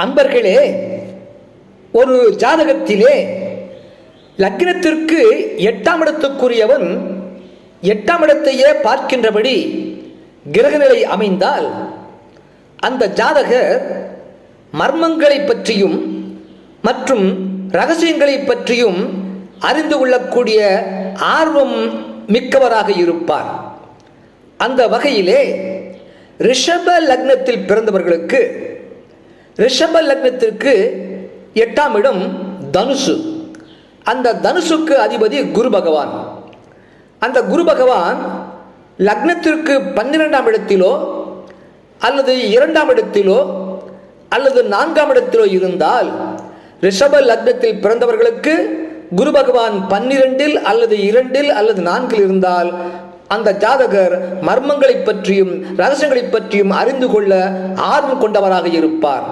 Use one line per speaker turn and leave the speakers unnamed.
அன்பர்களே, ஒரு ஜாதகத்திலே லக்னத்திற்கு 8ஆம் இடத்துக்குரியவன் 8ஆம் இடத்தையே பார்க்கின்றபடி கிரகநிலை அமைந்தால் அந்த ஜாதகர் மர்மங்களை பற்றியும் மற்றும் ரகசியங்களை பற்றியும் அறிந்து கொள்ளக்கூடிய ஆர்வம் மிக்கவராக இருப்பார். அந்த வகையிலே ரிஷப லக்னத்தில் பிறந்தவர்களுக்கு ரிஷப லக்னத்திற்கு 8ஆம் இடம் தனுசு. அந்த தனுசுக்கு அதிபதி குரு பகவான். அந்த குரு பகவான் லக்னத்திற்கு 12ஆம் இடத்திலோ அல்லது 2ஆம் இடத்திலோ அல்லது 4ஆம் இடத்திலோ இருந்தால் ரிஷப லக்னத்தில் பிறந்தவர்களுக்கு குரு பகவான் 12 அல்லது 2 அல்லது 4 இருந்தால் அந்த ஜாதகர் மர்மங்களை பற்றியும் ரகசியங்களை பற்றியும் அறிந்து கொள்ள ஆர்வம் கொண்டவராக இருப்பார்.